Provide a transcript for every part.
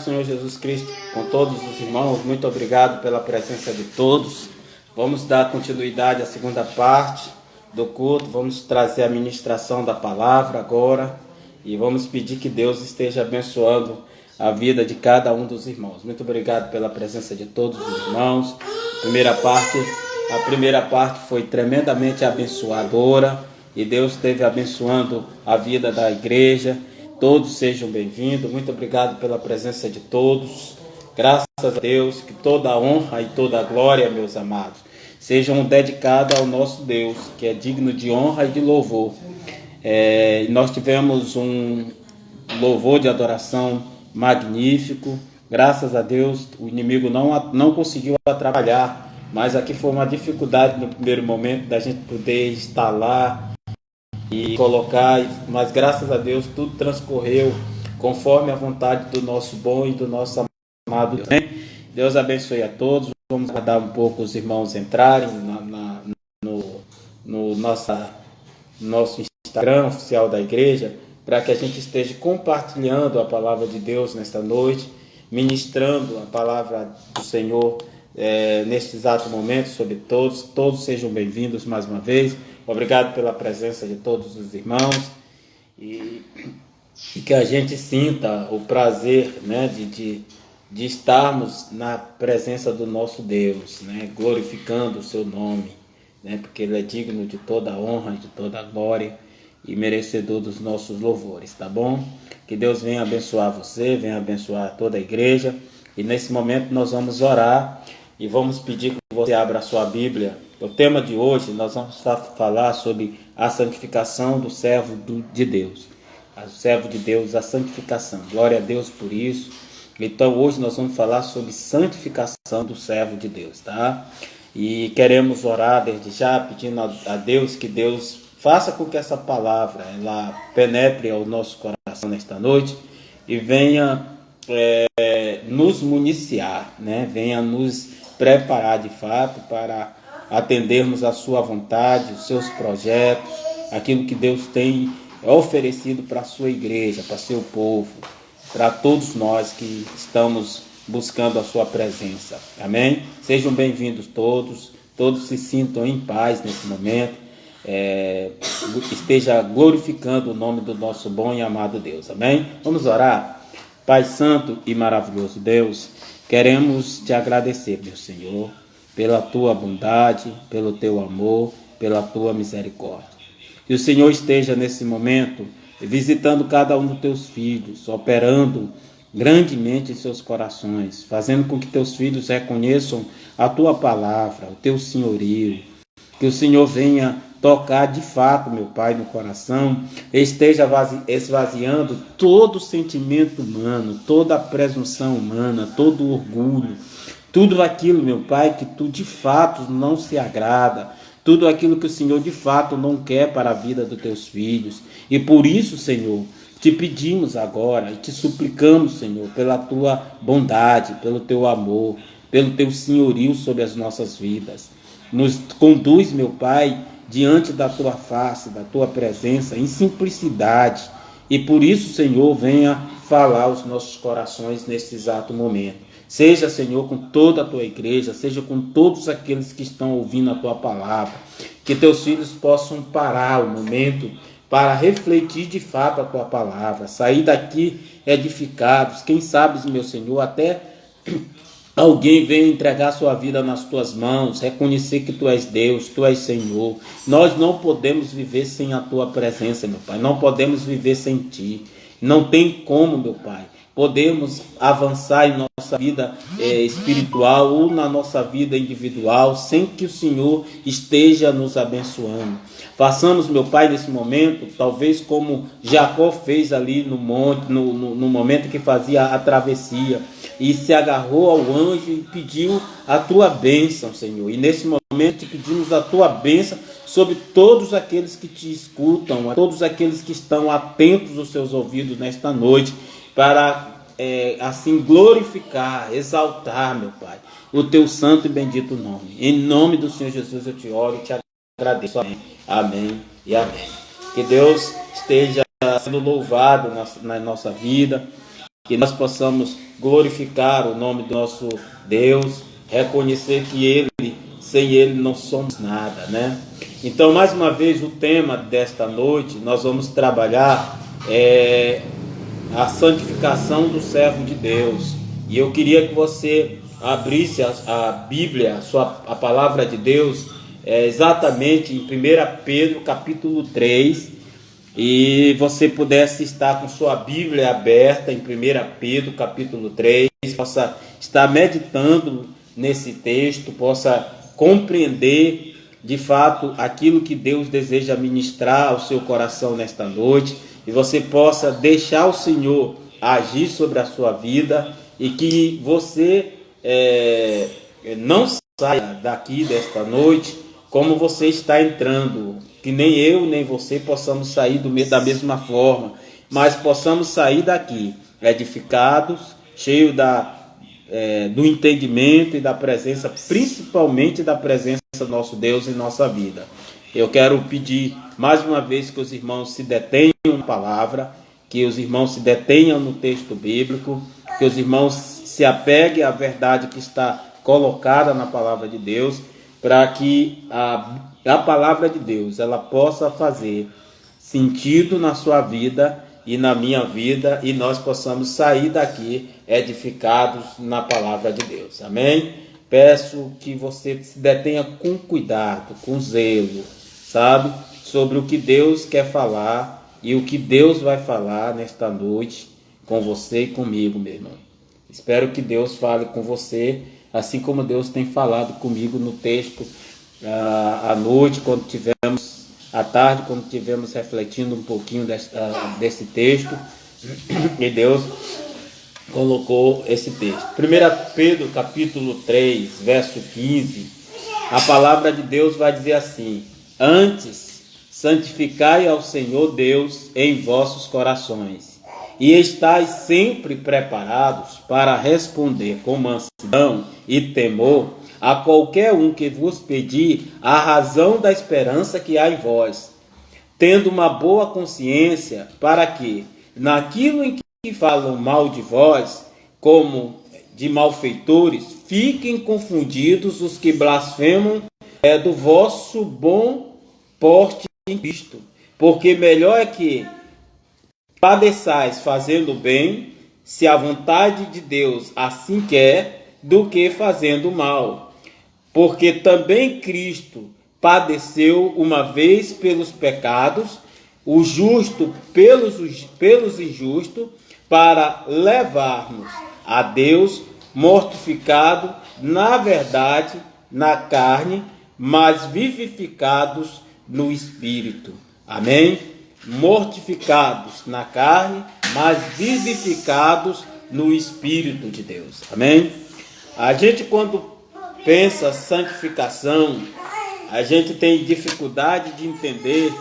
Senhor Jesus Cristo com todos os irmãos. Muito obrigado pela presença de todos. Vamos dar continuidade à segunda parte do culto. Vamos trazer a ministração da palavra agora e vamos pedir que Deus esteja abençoando a vida de cada um dos irmãos. Muito obrigado pela presença de todos os irmãos. A primeira parte foi tremendamente abençoadora e Deus esteve abençoando a vida da igreja. Todos sejam bem-vindos. Muito obrigado pela presença de todos. Graças a Deus, que toda a honra e toda a glória, meus amados, sejam dedicadas ao nosso Deus, que é digno de honra e de louvor. Nós tivemos um louvor de adoração magnífico. Graças a Deus, o inimigo não conseguiu atrapalhar, mas aqui foi uma dificuldade no primeiro momento da gente poder estar lá e colocar, mas graças a Deus tudo transcorreu conforme a vontade do nosso bom e do nosso amado Deus. Deus abençoe a todos. Vamos aguardar um pouco os irmãos entrarem no nosso Instagram oficial da igreja, para que a gente esteja compartilhando a palavra de Deus nesta noite, ministrando a palavra do Senhor neste exato momento sobre todos. Todos sejam bem-vindos mais uma vez. Obrigado pela presença de todos os irmãos e que a gente sinta o prazer, né, de estarmos na presença do nosso Deus, né, glorificando o seu nome, né, porque Ele é digno de toda a honra e de toda a glória e merecedor dos nossos louvores, tá bom? Que Deus venha abençoar você, venha abençoar toda a igreja. E nesse momento nós vamos orar e vamos pedir que você abra a sua Bíblia. O tema de hoje nós vamos falar sobre a santificação do servo de Deus. O servo de Deus, a santificação. Glória a Deus por isso. Então hoje nós vamos falar sobre santificação do servo de Deus, tá? E queremos orar desde já, pedindo a Deus que Deus faça com que essa palavra ela penetre ao nosso coração nesta noite e venha nos municiar, né? Venha nos preparar de fato para atendermos a sua vontade, os seus projetos, aquilo que Deus tem oferecido para a sua igreja, para seu povo, para todos nós que estamos buscando a sua presença. Amém? Sejam bem-vindos todos se sintam em paz nesse momento, esteja glorificando o nome do nosso bom e amado Deus. Amém? Vamos orar. Pai santo e maravilhoso Deus, queremos te agradecer, meu Senhor, pela tua bondade, pelo teu amor, pela tua misericórdia. Que o Senhor esteja nesse momento visitando cada um dos teus filhos, operando grandemente em seus corações, fazendo com que teus filhos reconheçam a tua palavra, o teu senhorio. Que o Senhor venha tocar de fato, meu Pai, no coração, esteja esvaziando todo sentimento humano, toda a presunção humana, todo o orgulho, tudo aquilo, meu Pai, que tu de fato não se agrada, tudo aquilo que o Senhor de fato não quer para a vida dos teus filhos. E por isso, Senhor, te pedimos agora e te suplicamos, Senhor, pela tua bondade, pelo teu amor, pelo teu senhorio sobre as nossas vidas. Nos conduz, meu Pai, diante da tua face, da tua presença, em simplicidade. E por isso, Senhor, venha falar aos nossos corações neste exato momento. Seja, Senhor, com toda a tua igreja, seja com todos aqueles que estão ouvindo a tua palavra. Que teus filhos possam parar o momento para refletir de fato a tua palavra. Sair daqui edificados. Quem sabe, meu Senhor, até alguém venha entregar sua vida nas tuas mãos, reconhecer que tu és Deus, tu és Senhor. Nós não podemos viver sem a tua presença, meu Pai. Não podemos viver sem ti. Não tem como, meu Pai, podemos avançar em nossa vida espiritual ou na nossa vida individual sem que o Senhor esteja nos abençoando. Façamos, meu Pai, nesse momento, talvez como Jacó fez ali no monte, no momento que fazia a travessia, e se agarrou ao anjo e pediu a tua bênção, Senhor. E nesse momento te pedimos a tua bênção sobre todos aqueles que te escutam, a todos aqueles que estão atentos aos seus ouvidos nesta noite, para assim glorificar, exaltar, meu Pai, o teu santo e bendito nome. Em nome do Senhor Jesus eu te oro e te agradeço. Amém, amém e amém. Que Deus esteja sendo louvado na nossa vida. que nós possamos glorificar o nome do nosso Deus, reconhecer que Ele, sem Ele não somos nada, né? Então, mais uma vez, o tema desta noite, nós vamos trabalhar a santificação do servo de Deus. E eu queria que você abrisse a Bíblia, a palavra de Deus, exatamente em 1 Pedro capítulo 3, e você pudesse estar com sua Bíblia aberta em 1 Pedro capítulo 3, possa estar meditando nesse texto, possa compreender de fato aquilo que Deus deseja ministrar ao seu coração nesta noite, e você possa deixar o Senhor agir sobre a sua vida, e que você não saia daqui desta noite como você está entrando, que nem eu nem você possamos sair da mesma forma, mas possamos sair daqui edificados, cheios do entendimento e da presença, principalmente da presença do nosso Deus em nossa vida. Eu quero pedir mais uma vez que os irmãos se detenham na palavra, que os irmãos se detenham no texto bíblico, que os irmãos se apeguem à verdade que está colocada na palavra de Deus, para que a palavra de Deus ela possa fazer sentido na sua vida e na minha vida, e nós possamos sair daqui edificados na palavra de Deus. Amém? Peço que você se detenha com cuidado, com zelo, sabe? Sobre o que Deus quer falar e o que Deus vai falar nesta noite com você e comigo, meu irmão. Espero que Deus fale com você, assim como Deus tem falado comigo no texto à noite, à tarde, quando tivemos refletindo um pouquinho desse texto, e Deus colocou esse texto. 1 Pedro capítulo 3, verso 15, a palavra de Deus vai dizer assim: antes, santificai ao Senhor Deus em vossos corações, e estais sempre preparados para responder com mansidão e temor a qualquer um que vos pedir a razão da esperança que há em vós, tendo uma boa consciência, para que, naquilo em que falam mal de vós, como de malfeitores, fiquem confundidos os que blasfemam do vosso bom porte em Cristo. Porque melhor é que padeçais fazendo bem, se a vontade de Deus assim quer, do que fazendo mal. Porque também Cristo padeceu uma vez pelos pecados, o justo pelos injustos, para levar-nos a Deus, mortificado na verdade, na carne, mas vivificados no Espírito. Amém? Mortificados na carne, mas vivificados no Espírito de Deus. Amém? A gente, quando pensa santificação, a gente tem dificuldade de entender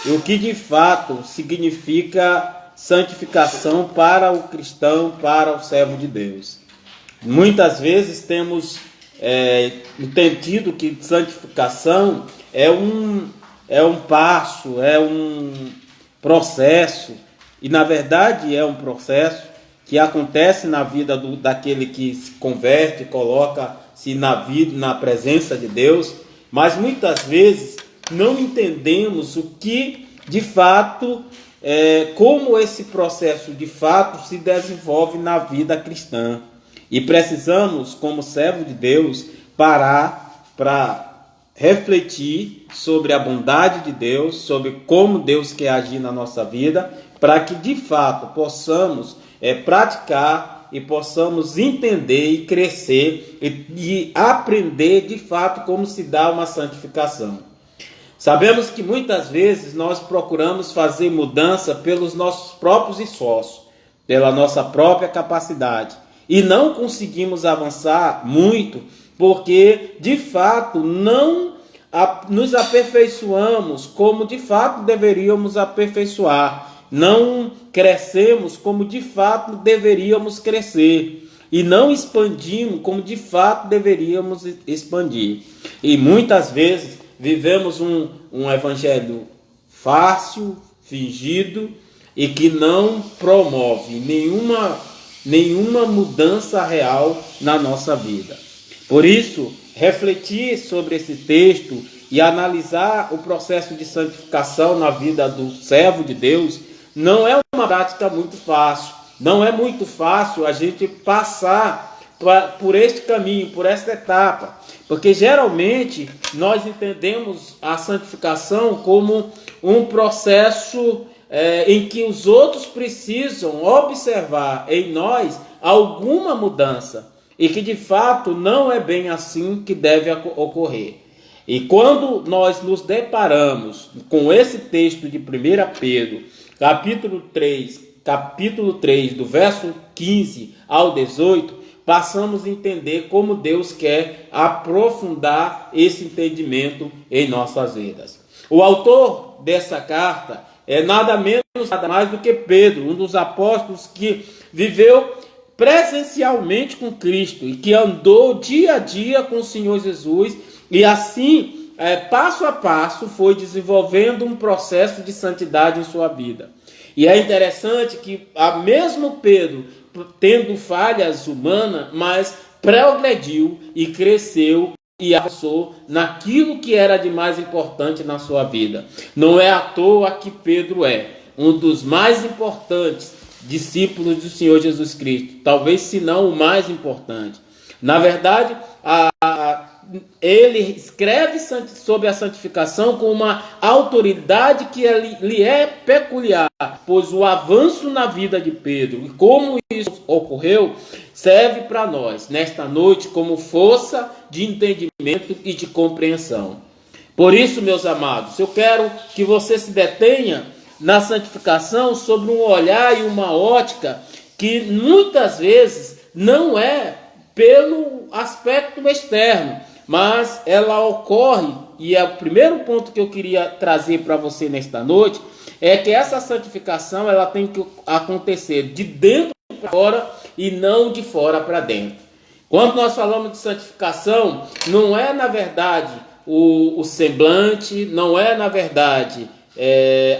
o que de fato significa santificação para o cristão, para o servo de Deus. Muitas vezes temos entendido que santificação é um passo, é um processo, e na verdade é um processo que acontece na vida daquele que se converte, coloca-se na presença de Deus, mas muitas vezes não entendemos o que de fato, como esse processo de fato se desenvolve na vida cristã. E precisamos, como servo de Deus, parar para refletir sobre a bondade de Deus, sobre como Deus quer agir na nossa vida, para que de fato possamos praticar e possamos entender e crescer e aprender de fato como se dá uma santificação. Sabemos que muitas vezes nós procuramos fazer mudança pelos nossos próprios esforços, pela nossa própria capacidade, e não conseguimos avançar muito, porque de fato não nos aperfeiçoamos como de fato deveríamos aperfeiçoar, não crescemos como de fato deveríamos crescer, e não expandimos como de fato deveríamos expandir. E muitas vezes vivemos um evangelho fácil, fingido, e que não promove nenhuma mudança real na nossa vida. Por isso, refletir sobre esse texto e analisar o processo de santificação na vida do servo de Deus não é uma prática muito fácil. Não é muito fácil a gente passar por este caminho, por esta etapa, porque geralmente nós entendemos a santificação como um processo em que os outros precisam observar em nós alguma mudança, e que de fato não é bem assim que deve ocorrer. E quando nós nos deparamos com esse texto de 1 Pedro, capítulo 3, do verso 15 ao 18, passamos a entender como Deus quer aprofundar esse entendimento em nossas vidas. O autor dessa carta é nada menos, nada mais do que Pedro, um dos apóstolos que viveu presencialmente com Cristo e que andou dia a dia com o Senhor Jesus, e assim, passo a passo, foi desenvolvendo um processo de santidade em sua vida. E é interessante que, mesmo Pedro, tendo falhas humanas, mas progrediu e cresceu e avançou naquilo que era de mais importante na sua vida. Não é à toa que Pedro é um dos mais importantes discípulos do Senhor Jesus Cristo, talvez se não o mais importante. Na verdade, ele escreve sobre a santificação com uma autoridade que lhe é peculiar, pois o avanço na vida de Pedro e como isso ocorreu serve para nós nesta noite como força de entendimento e de compreensão. Por isso, meus amados, eu quero que você se detenha na santificação sobre um olhar e uma ótica que muitas vezes não é pelo aspecto externo, mas ela ocorre, e é o primeiro ponto que eu queria trazer para você nesta noite, é que essa santificação ela tem que acontecer de dentro para fora e não de fora para dentro. Quando nós falamos de santificação, não é na verdade o semblante, não é na verdade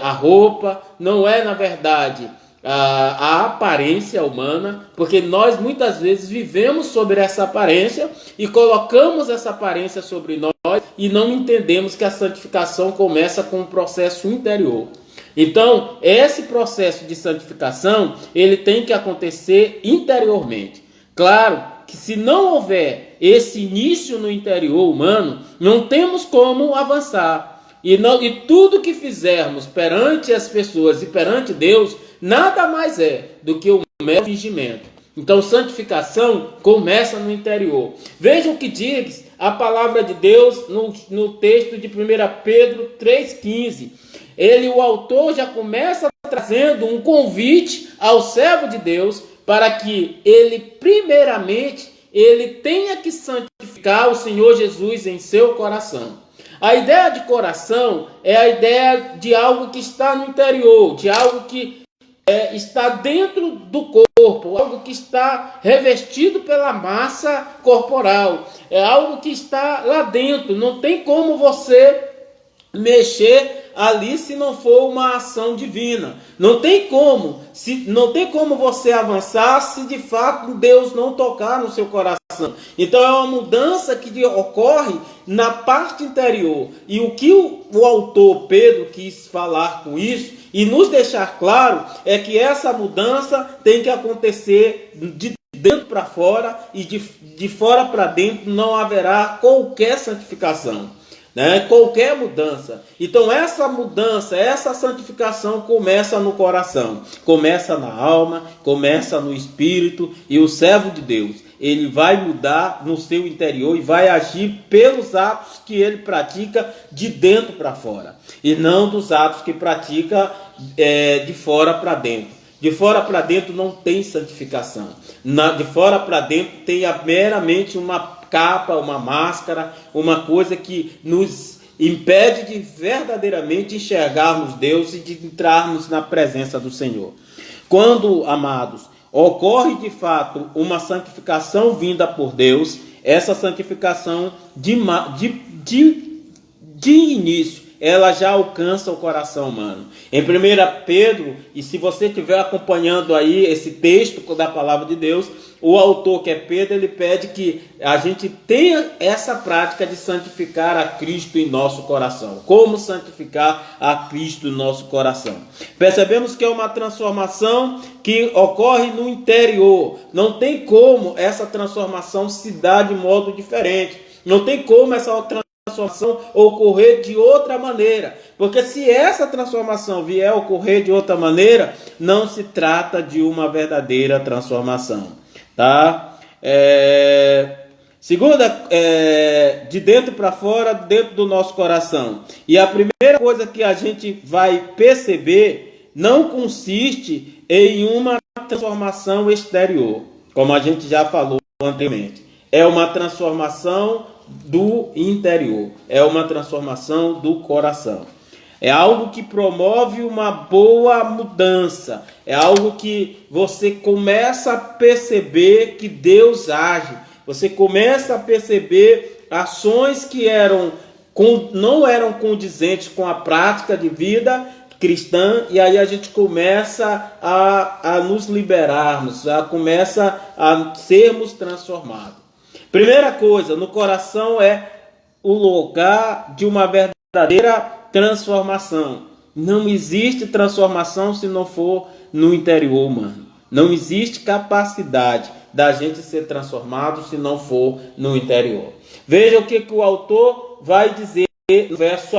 a roupa, não é na verdade a aparência humana, porque nós muitas vezes vivemos sobre essa aparência e colocamos essa aparência sobre nós e não entendemos que a santificação começa com um processo interior. Então, esse processo de santificação, ele tem que acontecer interiormente. Claro que se não houver esse início no interior humano, não temos como avançar. E tudo que fizermos perante as pessoas e perante Deus, nada mais é do que um mero fingimento. Então, santificação começa no interior. Veja o que diz a palavra de Deus no texto de 1 Pedro 3,15. O autor já começa trazendo um convite ao servo de Deus para que ele, primeiramente, ele tenha que santificar o Senhor Jesus em seu coração. A ideia de coração é a ideia de algo que está no interior, de algo que está dentro do corpo, algo que está revestido pela massa corporal, é algo que está lá dentro. Não tem como você mexer ali se não for uma ação divina. Não tem como você avançar se de fato Deus não tocar no seu coração. Então é uma mudança que ocorre na parte interior. E o que o autor Pedro quis falar com isso e nos deixar claro é que essa mudança tem que acontecer de dentro para fora, e de fora para dentro não haverá qualquer santificação. Qualquer mudança. Então essa mudança, essa santificação começa no coração, começa na alma, começa no espírito, e o servo de Deus, ele vai mudar no seu interior e vai agir pelos atos que ele pratica de dentro para fora, e não dos atos que pratica de fora para dentro. De fora para dentro não tem santificação. De fora para dentro tem meramente uma capa, uma máscara, uma coisa que nos impede de verdadeiramente enxergarmos Deus e de entrarmos na presença do Senhor. Quando, amados, ocorre de fato uma santificação vinda por Deus, essa santificação de início, ela já alcança o coração humano. Em 1 Pedro, e se você estiver acompanhando aí esse texto da palavra de Deus, o autor, que é Pedro, ele pede que a gente tenha essa prática de santificar a Cristo em nosso coração. Como santificar a Cristo em nosso coração? Percebemos que é uma transformação que ocorre no interior. Não tem como essa transformação se dar de modo diferente. Não tem como essa transformação ocorrer de outra maneira. Porque se essa transformação vier a ocorrer de outra maneira, não se trata de uma verdadeira transformação. Tá? Segunda, de dentro para fora, dentro do nosso coração. E a primeira coisa que a gente vai perceber não consiste em uma transformação exterior, como a gente já falou anteriormente. É uma transformação do interior, é uma transformação do coração. É algo que promove uma boa mudança. É algo que você começa a perceber que Deus age. Você começa a perceber ações que não eram condizentes com a prática de vida cristã. E aí a gente começa a nos liberarmos, começa a sermos transformados. Primeira coisa, no coração é o lugar de uma verdadeira transformação. Não existe transformação se não for no interior humano. Não existe capacidade da gente ser transformado se não for no interior. Veja o que o autor vai dizer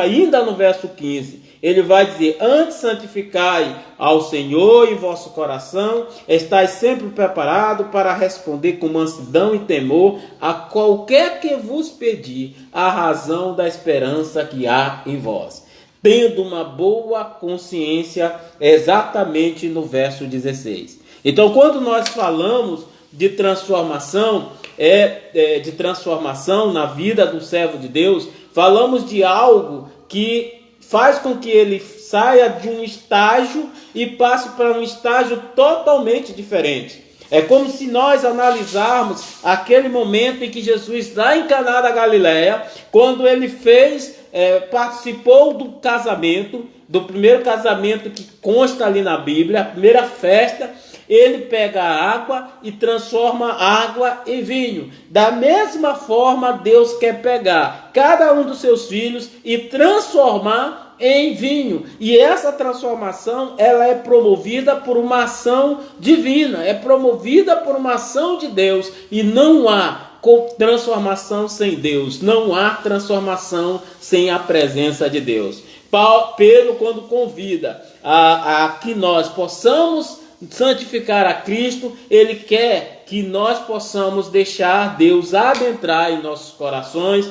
ainda no verso 15. Ele vai dizer: antes santificai ao Senhor em vosso coração, estais sempre preparado para responder com mansidão e temor a qualquer que vos pedir a razão da esperança que há em vós, tendo uma boa consciência, exatamente no verso 16. Então, quando nós falamos de transformação, de transformação na vida do servo de Deus, falamos de algo que faz com que ele saia de um estágio e passe para um estágio totalmente diferente. É como se nós analisarmos aquele momento em que Jesus, lá em Caná da Galileia, quando ele participou do casamento, do primeiro casamento que consta ali na Bíblia, a primeira festa, ele pega a água e transforma água em vinho. Da mesma forma, Deus quer pegar cada um dos seus filhos e transformar em vinho. E essa transformação, ela é promovida por uma ação divina, é promovida por uma ação de Deus. E não há transformação sem Deus, não há transformação sem a presença de Deus. Pedro, quando convida a que nós possamos santificar a Cristo, ele quer que nós possamos deixar Deus adentrar em nossos corações,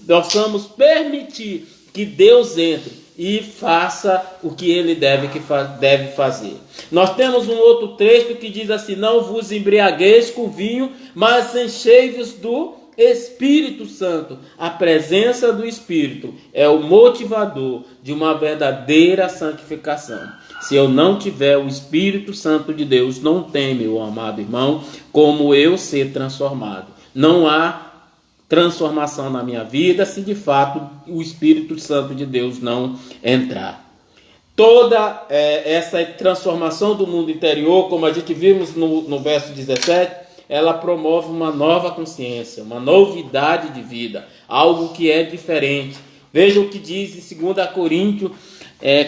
possamos permitir que Deus entre e faça o que ele deve fazer. Nós temos um outro texto que diz assim: não vos embriagueis com vinho, mas enchei-vos do Espírito Santo. A presença do Espírito é o motivador de uma verdadeira santificação. Se eu não tiver o Espírito Santo de Deus, não tem, meu amado irmão, como eu ser transformado. Não há transformação na minha vida se de fato o Espírito Santo de Deus não entrar. Toda essa transformação do mundo interior, como a gente vimos no verso 17, ela promove uma nova consciência, uma novidade de vida, algo que é diferente. Veja o que diz em 2 Coríntios,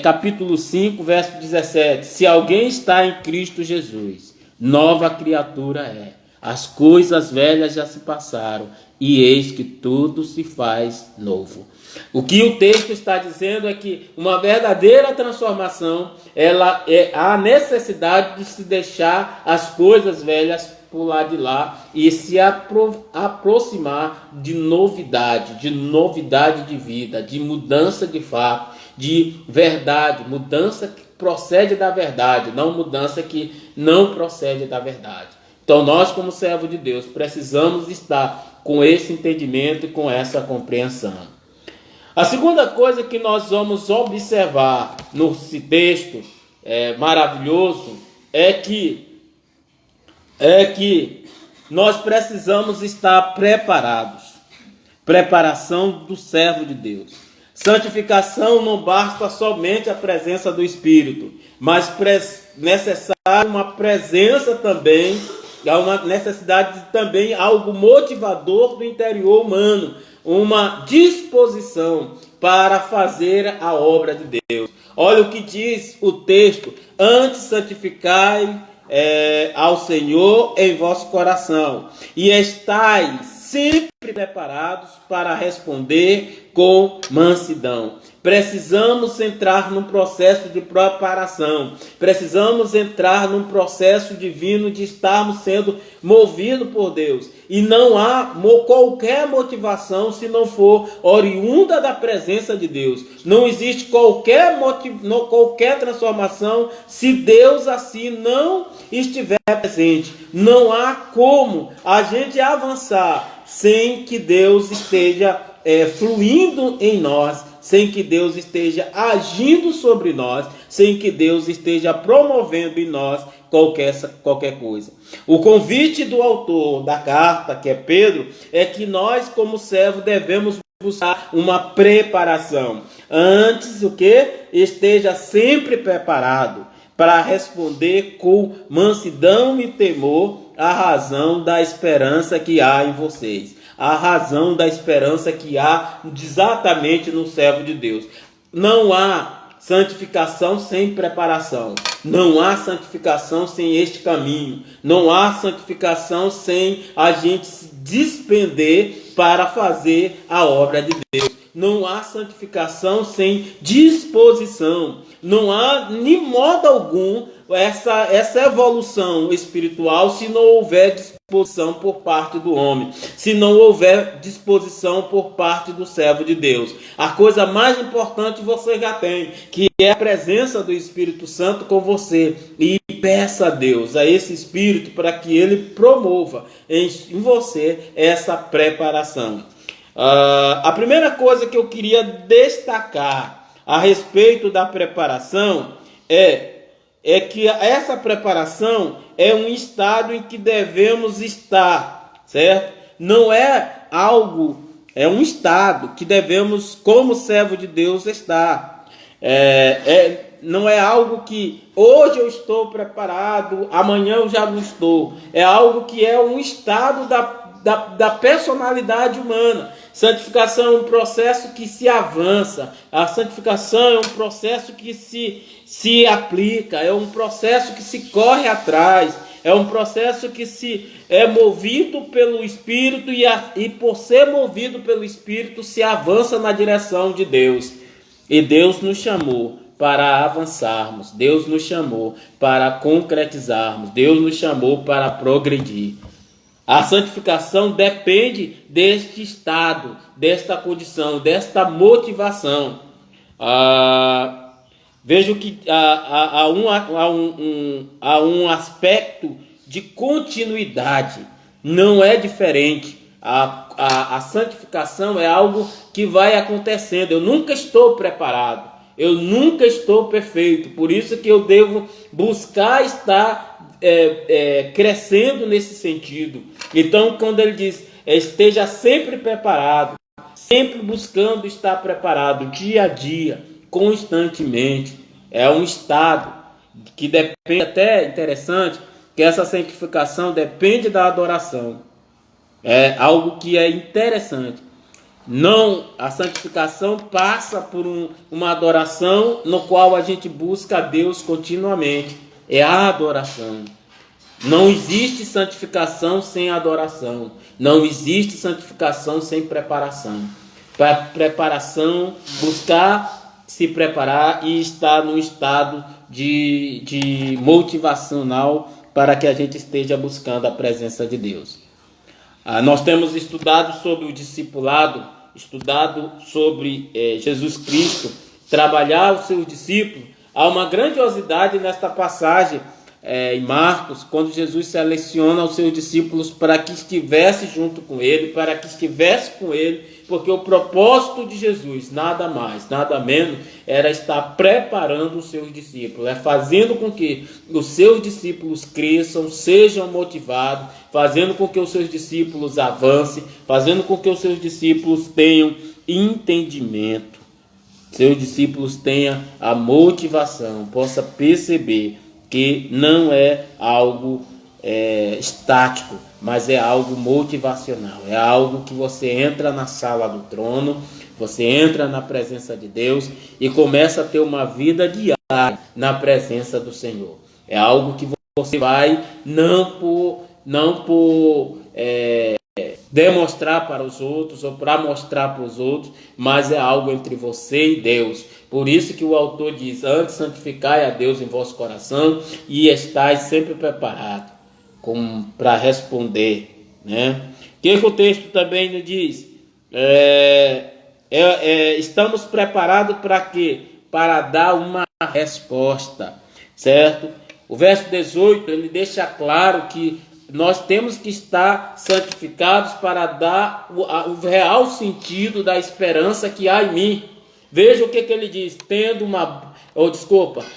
capítulo 5, verso 17. Se alguém está em Cristo Jesus, nova criatura é. As coisas velhas já se passaram, e eis que tudo se faz novo. O que o texto está dizendo é que uma verdadeira transformação, ela é a necessidade de se deixar as coisas velhas por lá de lá e se aproximar de novidade de vida, de mudança de fato, de verdade, mudança que procede da verdade, não mudança que não procede da verdade. Então nós, como servo de Deus, precisamos estar com esse entendimento e com essa compreensão. A segunda coisa que nós vamos observar nesse texto maravilhoso é que nós precisamos estar preparados. Preparação do servo de Deus. Santificação não basta somente a presença do Espírito, mas necessária uma presença também, há uma necessidade de também algo motivador do interior humano, uma disposição para fazer a obra de Deus. Olha o que diz o texto: antes santificai ao Senhor em vosso coração, e estais sempre preparados para responder com mansidão. Precisamos entrar num processo de preparação. Precisamos entrar num processo divino de estarmos sendo movidos por Deus. E não há qualquer motivação se não for oriunda da presença de Deus. Não existe qualquer transformação se Deus assim não estiver presente. Não há como a gente avançar sem que Deus esteja fluindo em nós, sem que Deus esteja agindo sobre nós, sem que Deus esteja promovendo em nós qualquer coisa. O convite do autor da carta, que é Pedro, é que nós, como servo, devemos buscar uma preparação. Antes, o que? Esteja sempre preparado para responder com mansidão e temor a razão da esperança que há em vocês. A razão da esperança que há exatamente no servo de Deus. Não há santificação sem preparação. Não há santificação sem este caminho. Não há santificação sem a gente se despender para fazer a obra de Deus. Não há santificação sem disposição. Não há, de modo algum, essa evolução espiritual se não houver disposição por parte do homem, se não houver disposição por parte do servo de Deus. A coisa mais importante você já tem, que é a presença do Espírito Santo com você. E peça a Deus, a esse Espírito, para que ele promova em você essa preparação. A primeira coisa que eu queria destacar a respeito da preparação é que essa preparação é um estado em que devemos estar, certo? Não é algo, é um estado que devemos, como servo de Deus, estar. Não é algo que hoje eu estou preparado, amanhã eu já não estou. É algo que é um estado da personalidade humana. Santificação é um processo que se avança. A santificação é um processo que se aplica. É um processo que se corre atrás. É um processo que se é movido pelo Espírito e por ser movido pelo Espírito se avança na direção de Deus. E Deus nos chamou para avançarmos. Deus nos chamou para concretizarmos. Deus nos chamou para progredir. A santificação depende deste estado, desta condição, desta motivação. Vejo que há um aspecto de continuidade, não é diferente. A santificação é algo que vai acontecendo. Eu nunca estou preparado, eu nunca estou perfeito, por isso que eu devo buscar estar crescendo nesse sentido. Então, quando ele diz esteja sempre preparado, sempre buscando estar preparado, dia a dia, constantemente, é um estado que depende, até interessante, que essa santificação depende da adoração. É algo que é interessante. Não, a santificação passa por uma adoração no qual a gente busca a Deus continuamente. É a adoração. Não existe santificação sem adoração. Não existe santificação sem preparação. Para preparação, buscar se preparar e estar num estado de motivacional para que a gente esteja buscando a presença de Deus. Nós temos estudado sobre o discipulado, estudado sobre Jesus Cristo, trabalhar os seus discípulos. Há uma grandiosidade nesta passagem em Marcos, quando Jesus seleciona os seus discípulos para que estivesse junto com ele, para que estivesse com ele, porque o propósito de Jesus, nada mais, nada menos, era estar preparando os seus discípulos, fazendo com que os seus discípulos cresçam, sejam motivados, fazendo com que os seus discípulos avancem, fazendo com que os seus discípulos tenham entendimento. seus discípulos tenham a motivação, possa perceber que não é algo estático, mas é algo motivacional, é algo que você entra na sala do trono, você entra na presença de Deus e começa a ter uma vida diária na presença do Senhor. É algo que você vai não por demonstrar para os outros ou para mostrar para os outros, mas é algo entre você e Deus. Por isso que o autor diz: antes santificai a Deus em vosso coração e estais sempre preparados para responder, né? Que o texto também nos diz? Estamos preparados para quê? Para dar uma resposta, certo? O verso 18, ele deixa claro que nós temos que estar santificados para dar o real sentido da esperança que há em mim. Veja o que ele diz: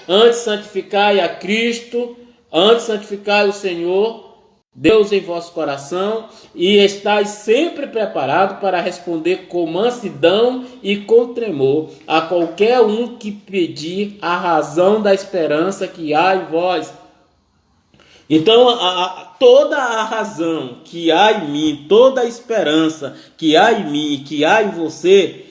antes santificai a Cristo, antes santificai o Senhor Deus em vosso coração, e estais sempre preparado para responder com mansidão e com tremor a qualquer um que pedir a razão da esperança que há em vós. Então, toda a razão que há em mim, toda a esperança que há em mim, que há em você,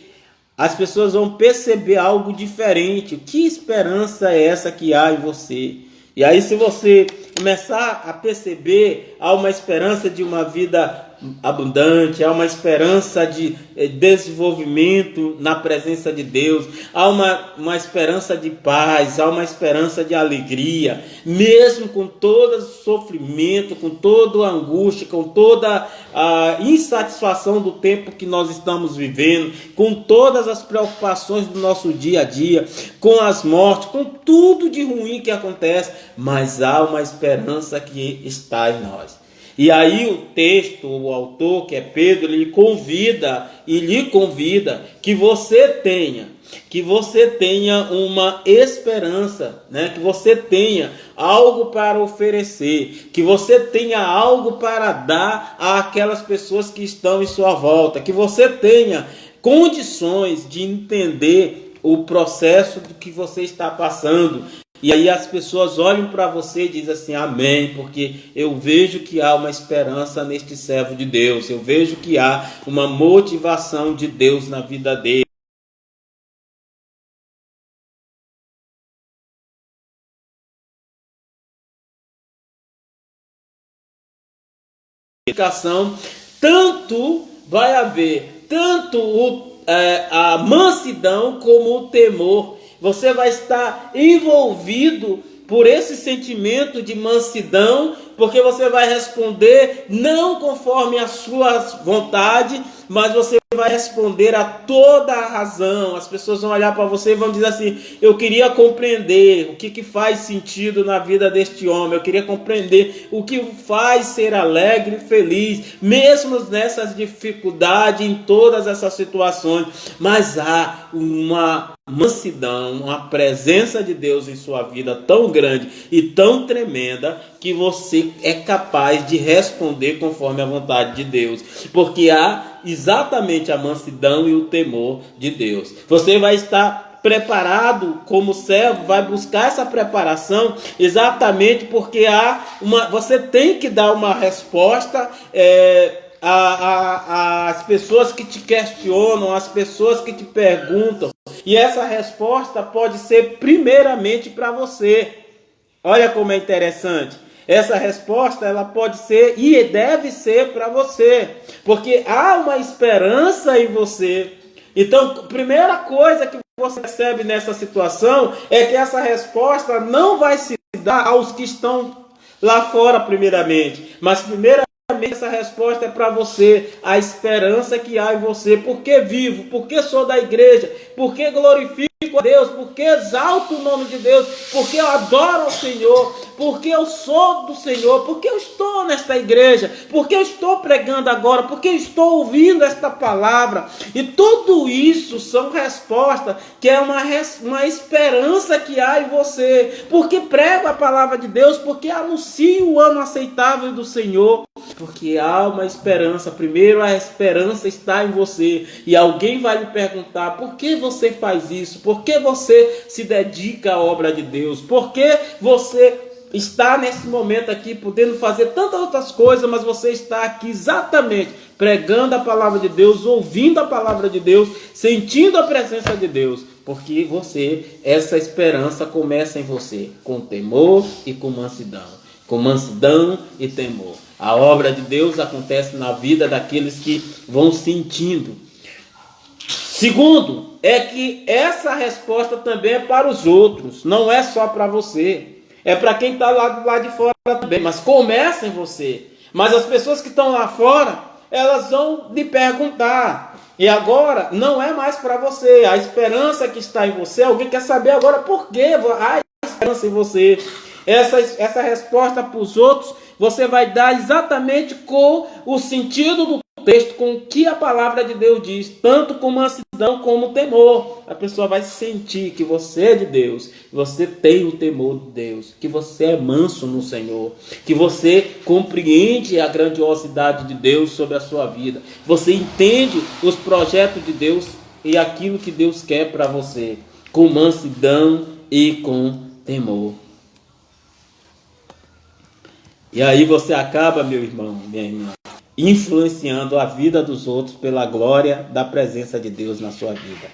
as pessoas vão perceber algo diferente. Que esperança é essa que há em você? E aí, se você começar a perceber, há uma esperança de uma vida abundante, há uma esperança de desenvolvimento na presença de Deus, há uma esperança de paz, há uma esperança de alegria, mesmo com todo o sofrimento, com toda a angústia, com toda a insatisfação do tempo que nós estamos vivendo, com todas as preocupações do nosso dia a dia, com as mortes, com tudo de ruim que acontece, mas há uma esperança que está em nós. E aí o texto, o autor, que é Pedro, ele lhe convida que você tenha uma esperança, né? Que você tenha algo para oferecer, que você tenha algo para dar àquelas pessoas que estão em sua volta, que você tenha condições de entender o processo do que você está passando. E aí as pessoas olham para você e dizem assim: amém, porque eu vejo que há uma esperança neste servo de Deus, eu vejo que há uma motivação de Deus na vida dele. Tanto vai haver a mansidão como o temor. Você vai estar envolvido por esse sentimento de mansidão, porque você vai responder não conforme a sua vontade, mas você vai responder a toda a razão. As pessoas vão olhar para você e vão dizer assim: eu queria compreender o que faz sentido na vida deste homem, eu queria compreender o que faz ser alegre e feliz, mesmo nessas dificuldades, em todas essas situações. Mas há uma mansidão, uma presença de Deus em sua vida tão grande e tão tremenda, que você é capaz de responder conforme a vontade de Deus, porque há exatamente a mansidão e o temor de Deus. Você vai estar preparado como servo, vai buscar essa preparação exatamente porque você tem que dar uma resposta às pessoas que te questionam, às pessoas que te perguntam, e essa resposta pode ser primeiramente para você. Olha como é interessante. Essa resposta, ela pode ser e deve ser para você, porque há uma esperança em você. Então, a primeira coisa que você percebe nessa situação é que essa resposta não vai se dar aos que estão lá fora primeiramente, mas primeiramente essa resposta é para você, a esperança que há em você. Porque vivo, porque sou da igreja, porque glorifico a Deus, porque exalto o nome de Deus, porque eu adoro ao Senhor, porque eu sou do Senhor, porque eu estou nesta igreja, porque eu estou pregando agora, porque eu estou ouvindo esta palavra. E tudo isso são respostas que é uma esperança que há em você, porque prego a palavra de Deus, porque anuncio o ano aceitável do Senhor, porque há uma esperança. Primeiro, a esperança está em você, e alguém vai lhe perguntar: por que você faz isso? Por que você se dedica à obra de Deus? Por que você está nesse momento aqui podendo fazer tantas outras coisas, mas você está aqui exatamente pregando a palavra de Deus, ouvindo a palavra de Deus, sentindo a presença de Deus? Porque essa esperança começa em você, com temor e com mansidão. Com mansidão e temor. A obra de Deus acontece na vida daqueles que vão sentindo. Segundo, é que essa resposta também é para os outros, não é só para você. É para quem está lá de fora também, mas começa em você. Mas as pessoas que estão lá fora, elas vão lhe perguntar. E agora não é mais para você. A esperança que está em você, alguém quer saber agora por que há esperança em você. Essa resposta para os outros, você vai dar exatamente com o sentido do texto, com o que a palavra de Deus diz, tanto com mansidão como temor. A pessoa vai sentir que você é de Deus, que você tem o temor de Deus, que você é manso no Senhor, que você compreende a grandiosidade de Deus sobre a sua vida, você entende os projetos de Deus e aquilo que Deus quer para você, com mansidão e com temor. E aí você acaba, meu irmão, minha irmã, influenciando a vida dos outros pela glória da presença de Deus na sua vida.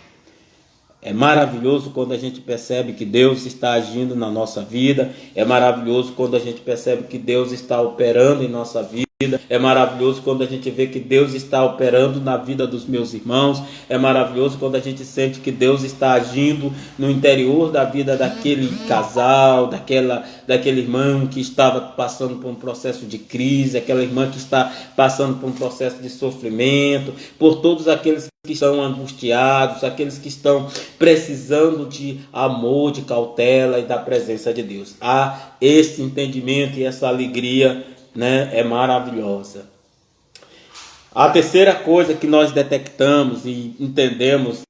É maravilhoso quando a gente percebe que Deus está agindo na nossa vida. É maravilhoso quando a gente percebe que Deus está operando em nossa vida. É maravilhoso quando a gente vê que Deus está operando na vida dos meus irmãos. É maravilhoso quando a gente sente que Deus está agindo no interior da vida daquele casal, daquele irmão que estava passando por um processo de crise, aquela irmã que está passando por um processo de sofrimento, por todos aqueles que estão angustiados, aqueles que estão precisando de amor, de cautela e da presença de Deus. Há esse entendimento e essa alegria, né, é maravilhosa. A terceira coisa que nós detectamos e entendemos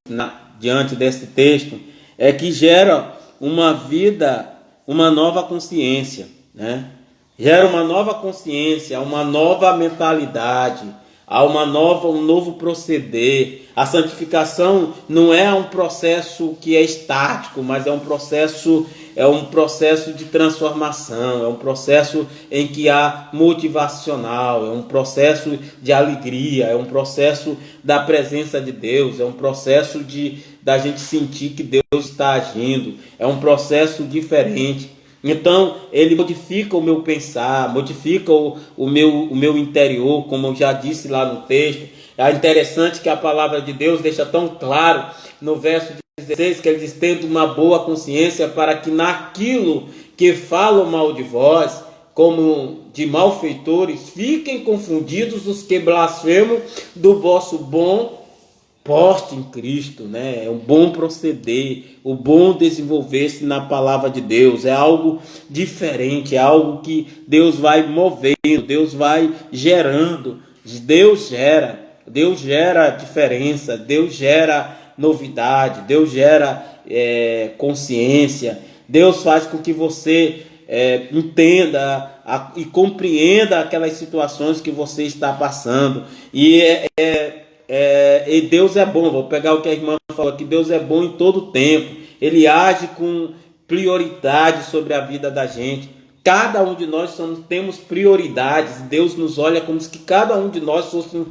diante desse texto é que gera uma vida, uma nova consciência, né? Gera uma nova consciência, uma nova mentalidade, há um novo proceder. A santificação não é um processo que é estático, mas é um processo de transformação, é um processo em que há motivacional, é um processo de alegria, é um processo da presença de Deus, é um processo da gente sentir que Deus está agindo, é um processo diferente. Então, ele modifica o meu pensar, modifica o meu interior, como eu já disse lá no texto. É interessante que a palavra de Deus deixa tão claro no verso 16, que ele diz: tendo uma boa consciência, para que naquilo que falam mal de vós, como de malfeitores, fiquem confundidos os que blasfemam do vosso bom porte em Cristo, né? É um bom proceder, o bom desenvolver-se na palavra de Deus. É algo diferente, é algo que Deus vai movendo, Deus vai gerando. Deus gera diferença, Deus gera novidade, Deus gera consciência. Deus faz com que você entenda e compreenda aquelas situações que você está passando. E Deus é bom. Vou pegar o que a irmã falou aqui: Deus é bom em todo tempo. Ele age com prioridade sobre a vida da gente. Cada um de nós temos prioridades. Deus nos olha como se cada um de nós fosse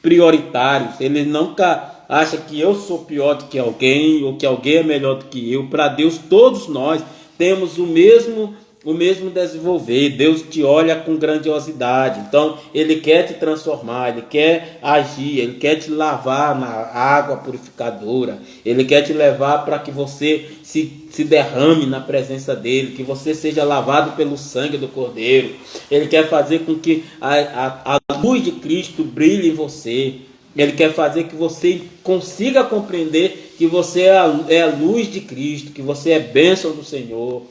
prioritários. Ele nunca acha que eu sou pior do que alguém ou que alguém é melhor do que eu. Para Deus, todos nós temos o mesmo desenvolver. Deus te olha com grandiosidade. Então ele quer te transformar, ele quer agir, ele quer te lavar na água purificadora, ele quer te levar para que você se derrame na presença dele, que você seja lavado pelo sangue do Cordeiro. Ele quer fazer com que a luz de Cristo brilhe em você. Ele quer fazer que você consiga compreender que você é a luz de Cristo, que você é bênção do Senhor.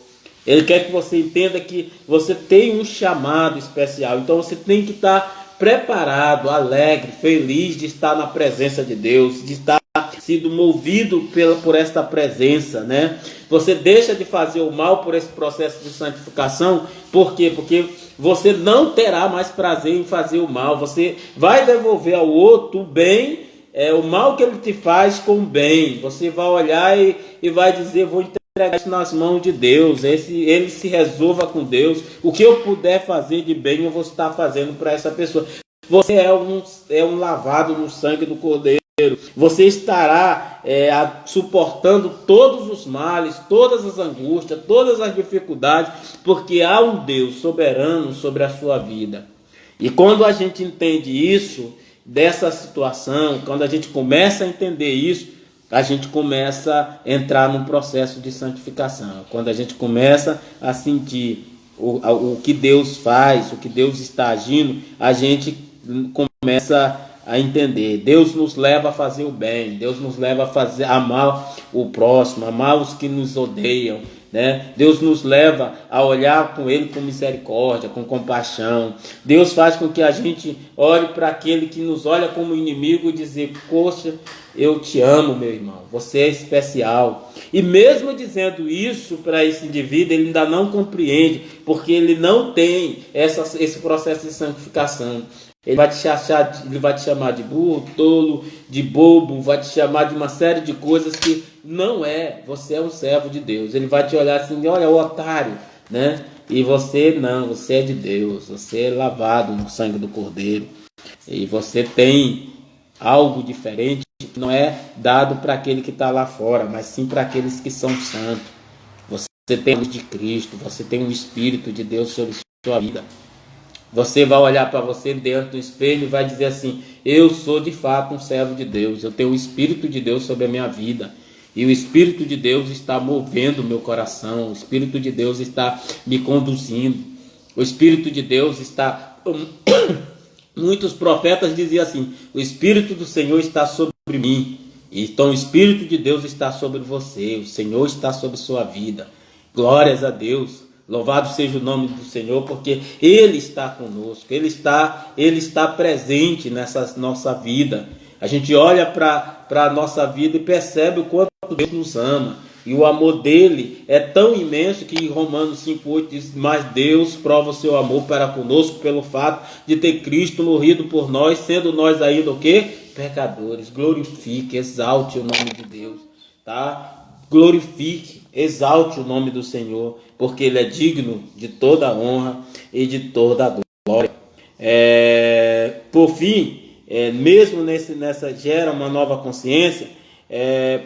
Ele quer que você entenda que você tem um chamado especial. Então você tem que estar preparado, alegre, feliz de estar na presença de Deus, de estar sido movido por esta presença, né? Você deixa de fazer o mal por esse processo de santificação. Por quê? Porque você não terá mais prazer em fazer o mal. Você vai devolver ao outro o bem, o mal que ele te faz com o bem. Você vai olhar e vai dizer: vou entregar isso nas mãos de Deus. Ele se resolva com Deus. O que eu puder fazer de bem, eu vou estar fazendo para essa pessoa. Você é um lavado no sangue do Cordeiro. Você estará suportando todos os males, todas as angústias, todas as dificuldades, porque há um Deus soberano sobre a sua vida. E quando a gente entende isso, dessa situação, quando a gente começa a entender isso, a gente começa a entrar num processo de santificação. Quando a gente começa a sentir o que Deus faz, o que Deus está agindo, a gente começa a entender. Deus nos leva a fazer o bem, Deus nos leva a amar o próximo, amar os que nos odeiam, né? Deus nos leva a olhar com Ele com misericórdia, com compaixão. Deus faz com que a gente olhe para aquele que nos olha como inimigo e dizer: poxa, eu te amo, meu irmão, você é especial. E mesmo dizendo isso para esse indivíduo, ele ainda não compreende, porque ele não tem esse processo de santificação. Ele vai te chamar de burro, tolo, de bobo, vai te chamar de uma série de coisas que não é. Você é um servo de Deus. Ele vai te olhar assim: olha, o otário, né? E você não, você é de Deus, você é lavado no sangue do Cordeiro. E você tem algo diferente que não é dado para aquele que está lá fora, mas sim para aqueles que são santos. Você tem a luz de Cristo, você tem um Espírito de Deus sobre sua vida. Você vai olhar para você dentro do espelho e vai dizer assim: eu sou de fato um servo de Deus, eu tenho o Espírito de Deus sobre a minha vida. E o Espírito de Deus está movendo o meu coração, o Espírito de Deus está me conduzindo, o Espírito de Deus está... Muitos profetas diziam assim: o Espírito do Senhor está sobre mim. Então o Espírito de Deus está sobre você, o Senhor está sobre sua vida. Glórias a Deus. Louvado seja o nome do Senhor, porque Ele está conosco, Ele está presente nessa nossa vida. A gente olha para a nossa vida e percebe o quanto Deus nos ama. E o amor dele é tão imenso que em Romanos 5,8 diz: mas Deus prova o seu amor para conosco pelo fato de ter Cristo morrido por nós, sendo nós ainda o quê? Pecadores. Glorifique, exalte o nome de Deus, tá? Glorifique, exalte o nome do Senhor, porque Ele é digno de toda a honra e de toda a glória. Por fim, mesmo nessa gera uma nova consciência,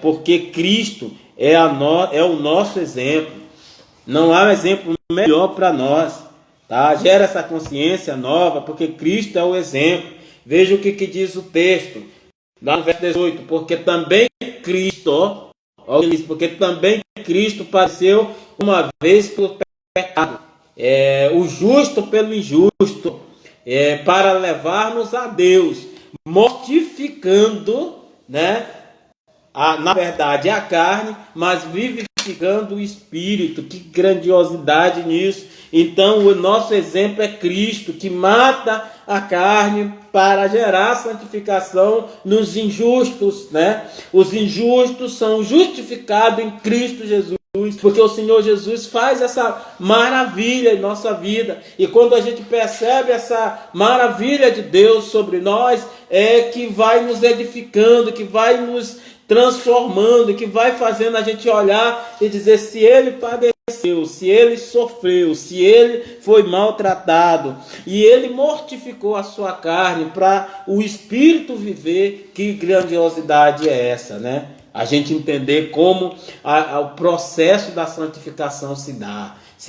porque Cristo é o nosso exemplo. Não há um exemplo melhor para nós, tá? Gera essa consciência nova, porque Cristo é o exemplo. Veja o que diz o texto, lá no verso 18: porque também Cristo... porque também Cristo padeceu uma vez pelo pecado, o justo pelo injusto, para levar-nos a Deus, mortificando, né, na verdade a carne, mas vivificando o espírito. Que grandiosidade nisso! Então o nosso exemplo é Cristo, que mata a carne para gerar santificação nos injustos, né? Os injustos são justificados em Cristo Jesus, porque o Senhor Jesus faz essa maravilha em nossa vida. E quando a gente percebe essa maravilha de Deus sobre nós, é que vai nos edificando, que vai nos transformando, que vai fazendo a gente olhar e dizer: se Ele padeceu, se Ele sofreu, se Ele foi maltratado e Ele mortificou a sua carne para o Espírito viver, que grandiosidade é essa, né? A gente entender como o processo da santificação se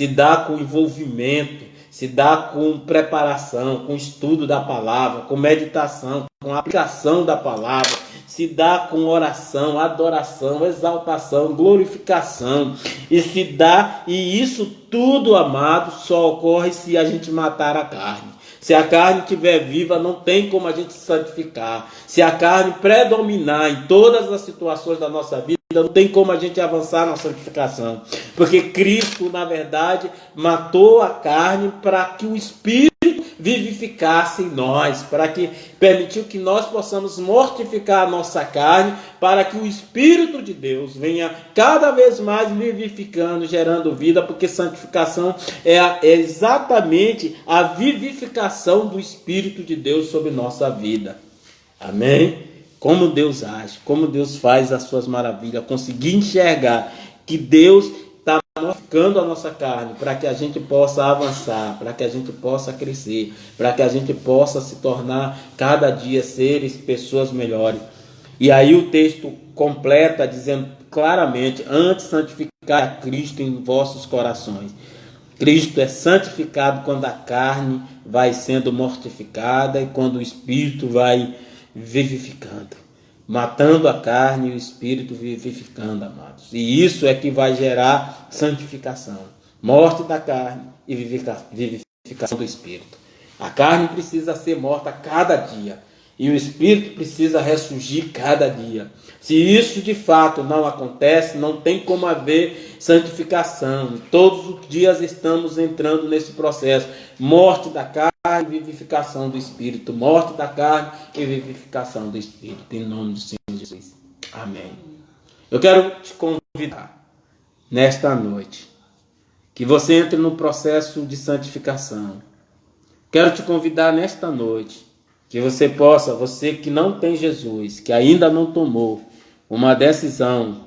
dá com envolvimento, se dá com preparação, com estudo da palavra, com meditação, com aplicação da palavra, se dá com oração, adoração, exaltação, glorificação, e isso tudo, amado, só ocorre se a gente matar a carne. Se a carne estiver viva, não tem como a gente santificar. Se a carne predominar em todas as situações da nossa vida, vida, não tem como a gente avançar na santificação. Porque Cristo, na verdade, matou a carne para que o Espírito vivificasse em nós, para que permitiu que nós possamos mortificar a nossa carne, para que o Espírito de Deus venha cada vez mais vivificando, gerando vida, porque santificação é exatamente a vivificação do Espírito de Deus sobre nossa vida. Amém? Como Deus age, como Deus faz as suas maravilhas, conseguir enxergar que Deus está modificando a nossa carne para que a gente possa avançar, para que a gente possa crescer, para que a gente possa se tornar cada dia seres, pessoas melhores. E aí o texto completa dizendo claramente: antes santificar a Cristo em vossos corações. Cristo é santificado quando a carne vai sendo mortificada e quando o Espírito vai vivificando, matando a carne e o Espírito vivificando, amados. E isso é que vai gerar santificação, morte da carne e vivificação do Espírito. A carne precisa ser morta cada dia e o Espírito precisa ressurgir cada dia. Se isso de fato não acontece, não tem como haver santificação. Todos os dias estamos entrando nesse processo: morte da carne e vivificação do Espírito, morte da carne e vivificação do Espírito, em nome do Senhor Jesus. Amém. Eu quero te convidar nesta noite que você entre no processo de santificação. Quero te convidar nesta noite que você possa, você que não tem Jesus, que ainda não tomou uma decisão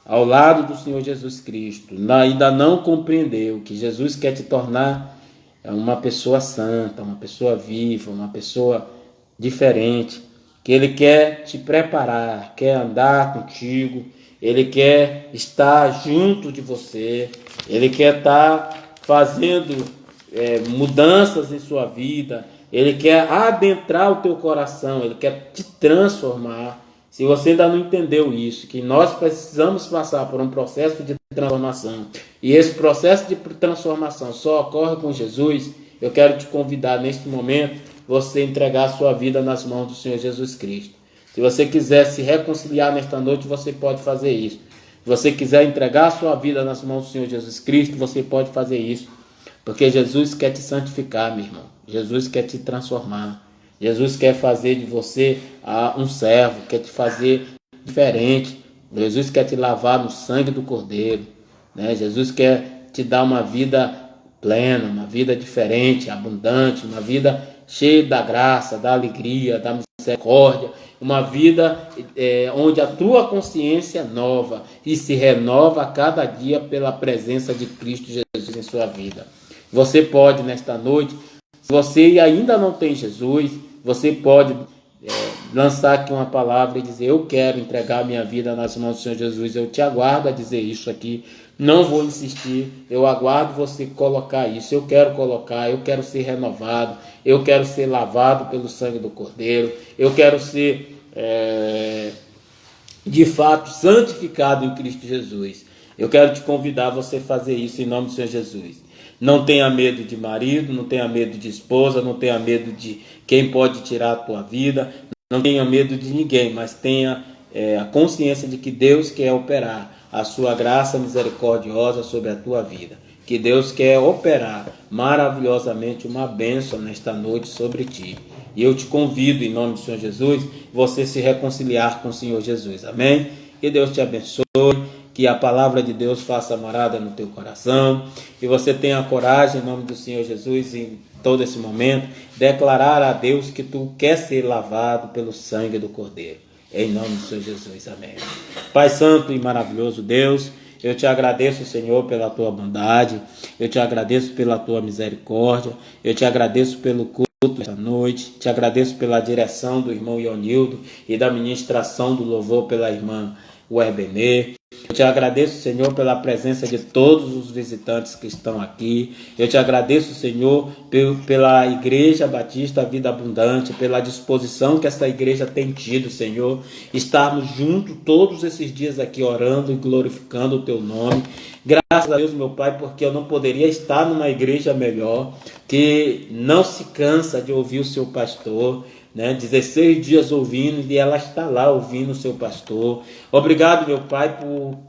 ao lado do Senhor Jesus Cristo, ainda não compreendeu que Jesus quer te tornar uma pessoa santa, uma pessoa viva, uma pessoa diferente, que Ele quer te preparar, quer andar contigo, Ele quer estar junto de você, Ele quer estar fazendo mudanças em sua vida, Ele quer adentrar o teu coração, Ele quer te transformar. Se você ainda não entendeu isso, que nós precisamos passar por um processo de transformação, e esse processo de transformação só ocorre com Jesus, eu quero te convidar neste momento, você entregar a sua vida nas mãos do Senhor Jesus Cristo. Se você quiser se reconciliar nesta noite, você pode fazer isso. Se você quiser entregar a sua vida nas mãos do Senhor Jesus Cristo, você pode fazer isso. Porque Jesus quer te santificar, meu irmão. Jesus quer te transformar. Jesus quer fazer de você um servo, quer te fazer diferente. Jesus quer te lavar no sangue do Cordeiro, né? Jesus quer te dar uma vida plena, uma vida diferente, abundante, uma vida cheia da graça, da alegria, da misericórdia, uma vida onde a tua consciência é nova e se renova a cada dia pela presença de Cristo Jesus em sua vida. Você pode nesta noite, se você ainda não tem Jesus, você pode lançar aqui uma palavra e dizer: eu quero entregar minha vida nas mãos do Senhor Jesus. Eu te aguardo a dizer isso aqui. Não vou insistir, eu aguardo você colocar isso. Eu quero colocar, eu quero ser renovado, eu quero ser lavado pelo sangue do Cordeiro, eu quero ser de fato santificado em Cristo Jesus. Eu quero te convidar a você fazer isso em nome do Senhor Jesus. Não tenha medo de marido, não tenha medo de esposa, não tenha medo de quem pode tirar a tua vida, não tenha medo de ninguém, mas tenha a consciência de que Deus quer operar a sua graça misericordiosa sobre a tua vida, que Deus quer operar maravilhosamente uma bênção nesta noite sobre ti. E eu te convido, em nome do Senhor Jesus, você se reconciliar com o Senhor Jesus. Amém? Que Deus te abençoe, que a palavra de Deus faça morada no teu coração, que você tenha coragem, em nome do Senhor Jesus, em todo esse momento, declarar a Deus que tu quer ser lavado pelo sangue do Cordeiro. Em nome do Senhor Jesus. Amém. Pai santo e maravilhoso Deus, eu te agradeço, Senhor, pela tua bondade, eu te agradeço pela tua misericórdia, eu te agradeço pelo culto esta noite, te agradeço pela direção do irmão Ionildo e da ministração do louvor pela irmã Werbenê. Eu te agradeço, Senhor, pela presença de todos os visitantes que estão aqui. Eu te agradeço, Senhor, pela Igreja Batista Vida Abundante, pela disposição que essa igreja tem tido, Senhor. Estarmos juntos todos esses dias aqui orando e glorificando o teu nome. Graças a Deus, meu Pai, porque eu não poderia estar numa igreja melhor, que não se cansa de ouvir o seu pastor, né? 16 dias ouvindo, e ela está lá ouvindo o seu pastor. Obrigado, meu Pai,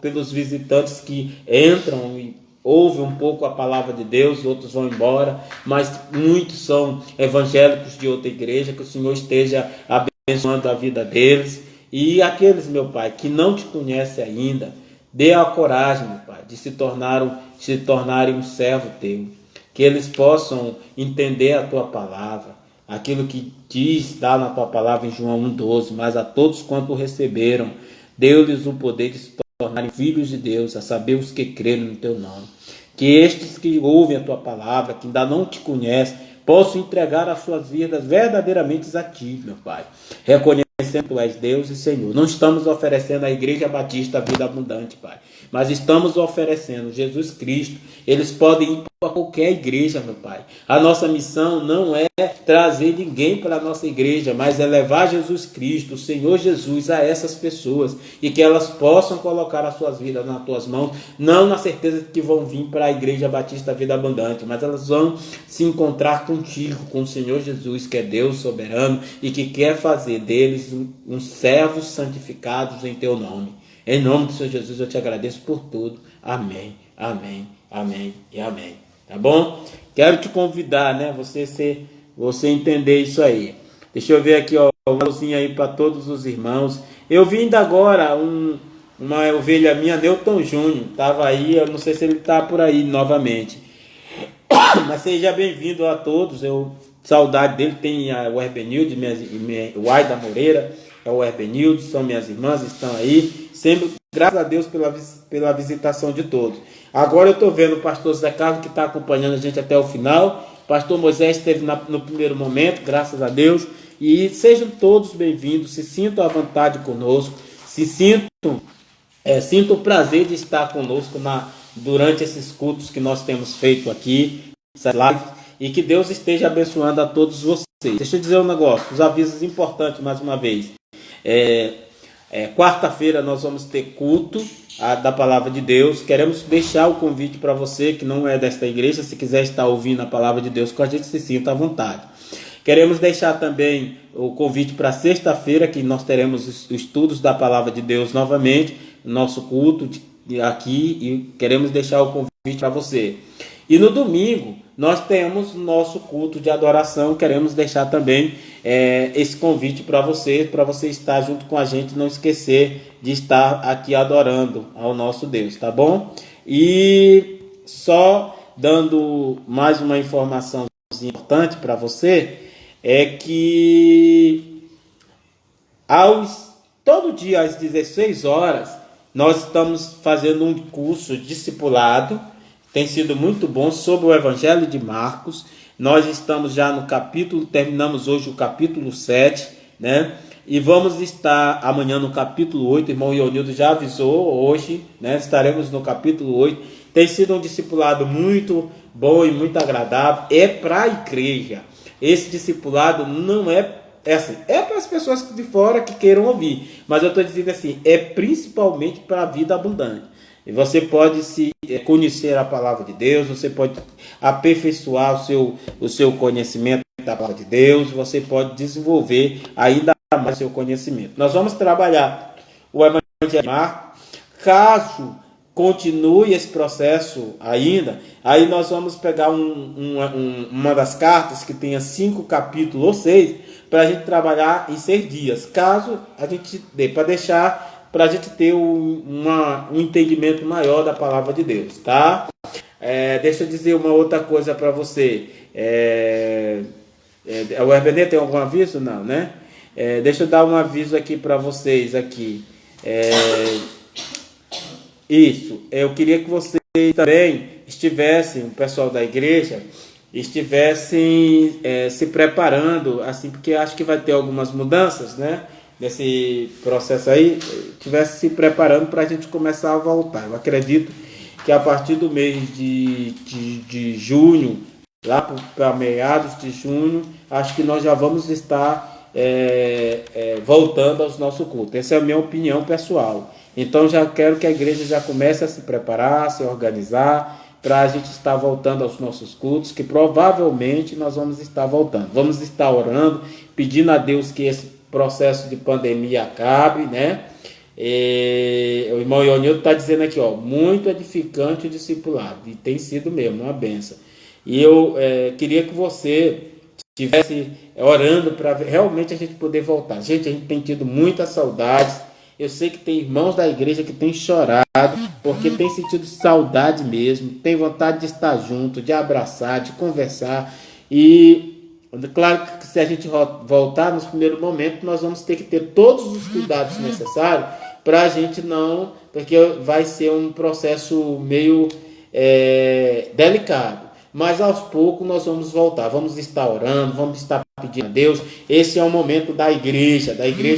pelos visitantes que entram e ouvem um pouco a palavra de Deus, outros vão embora, mas muitos são evangélicos de outra igreja. Que o Senhor esteja abençoando a vida deles. E aqueles, meu Pai, que não te conhecem ainda, dê a coragem, meu Pai, de se tornarem um servo teu. Que eles possam entender a tua palavra, aquilo que diz, está na tua palavra em João 1,12, mas a todos quanto receberam, deu-lhes o poder de se tornarem filhos de Deus, a saber os que creram no teu nome. Que estes que ouvem a tua palavra, que ainda não te conhecem, possam entregar as suas vidas verdadeiramente a ti, meu Pai, reconhecendo que tu és Deus e Senhor. Não estamos oferecendo à Igreja Batista a Vida Abundante, Pai, mas estamos oferecendo Jesus Cristo. Eles podem ir para qualquer igreja, meu Pai. A nossa missão não é trazer ninguém para a nossa igreja, mas é levar Jesus Cristo, o Senhor Jesus, a essas pessoas, e que elas possam colocar as suas vidas nas tuas mãos, não na certeza de que vão vir para a Igreja Batista Vida Abundante, mas elas vão se encontrar contigo, com o Senhor Jesus, que é Deus soberano e que quer fazer deles uns servos santificados em teu nome. Em nome do Senhor Jesus, eu te agradeço por tudo. Amém, amém, amém e amém. Tá bom? Quero te convidar, né? Você entender isso aí. Deixa eu ver aqui, ó, um alôzinho aí para todos os irmãos. Eu vi ainda agora uma ovelha minha, Newton Júnior. Estava aí, eu não sei se ele está por aí novamente. Mas seja bem-vindo a todos. Saudade dele. Tem o Herbenildo, o Aida Moreira, é o Herbenildo, são minhas irmãs, estão aí. Sempre, graças a Deus pela visitação de todos. Agora eu estou vendo o pastor Zé Carlos, que está acompanhando a gente até o final. O pastor Moisés esteve no primeiro momento, graças a Deus. E sejam todos bem-vindos, se sintam à vontade conosco, sintam o prazer de estar conosco durante esses cultos que nós temos feito aqui, essas lives, e que Deus esteja abençoando a todos vocês. Deixa eu dizer um negócio, os avisos importantes mais uma vez. Quarta-feira nós vamos ter culto da palavra de Deus. Queremos deixar o convite para você que não é desta igreja, se quiser estar ouvindo a palavra de Deus com a gente, se sinta à vontade. Queremos deixar também o convite para sexta-feira, que nós teremos os estudos da palavra de Deus novamente, nosso culto aqui, e queremos deixar o convite para você. E no domingo nós temos nosso culto de adoração. Queremos deixar também esse convite para você estar junto com a gente, não esquecer de estar aqui adorando ao nosso Deus, tá bom? E só dando mais uma informação importante para você, é que todo dia às 16 horas nós estamos fazendo um curso discipulado. Tem sido muito bom, sobre o Evangelho de Marcos. Nós estamos já no terminamos hoje o capítulo 7, né? E vamos estar amanhã no capítulo 8, o irmão Ionildo já avisou hoje, né? Estaremos no capítulo 8. Tem sido um discipulado muito bom e muito agradável. É para a igreja. Esse discipulado não é assim, é para as pessoas de fora que queiram ouvir, mas eu estou dizendo assim, é principalmente para a vida abundante. E você pode conhecer a palavra de Deus, você pode aperfeiçoar o seu conhecimento da palavra de Deus, você pode desenvolver ainda mais o seu conhecimento. Nós vamos trabalhar o Evangelho de Marcos. Caso continue esse processo ainda, aí nós vamos pegar uma das cartas que tenha 5 capítulos ou 6, para a gente trabalhar em 6 dias. Caso a gente dê, para a gente ter um entendimento maior da palavra de Deus, tá? Deixa eu dizer uma outra coisa para você. O Herbenê tem algum aviso? Não, né? Deixa eu dar um aviso aqui para vocês aqui. Isso, eu queria que vocês também estivessem, o pessoal da igreja, estivessem se preparando, assim, porque acho que vai ter algumas mudanças, né? Nesse processo aí, estivesse se preparando para a gente começar a voltar. Eu acredito que a partir do mês de junho, lá para meados de junho, acho que nós já vamos estar voltando aos nossos cultos. Essa é a minha opinião pessoal. Então já quero que a igreja já comece a se preparar, a se organizar, para a gente estar voltando aos nossos cultos, que provavelmente nós vamos estar voltando. Vamos estar orando, pedindo a Deus que esse processo de pandemia acabe, né? O irmão Ionildo está dizendo aqui, ó, muito edificante o discipulado, e tem sido mesmo uma benção. E eu queria que você estivesse orando para realmente a gente poder voltar. Gente, a gente tem tido muitas saudades. Eu sei que tem irmãos da igreja que têm chorado, porque tem sentido saudade mesmo, tem vontade de estar junto, de abraçar, de conversar. E claro que se a gente voltar nos primeiros momentos, nós vamos ter que ter todos os cuidados necessários para a gente não, porque vai ser um processo meio delicado. Mas aos poucos nós vamos voltar, vamos estar orando, vamos estar pedindo a Deus. Esse é o momento da igreja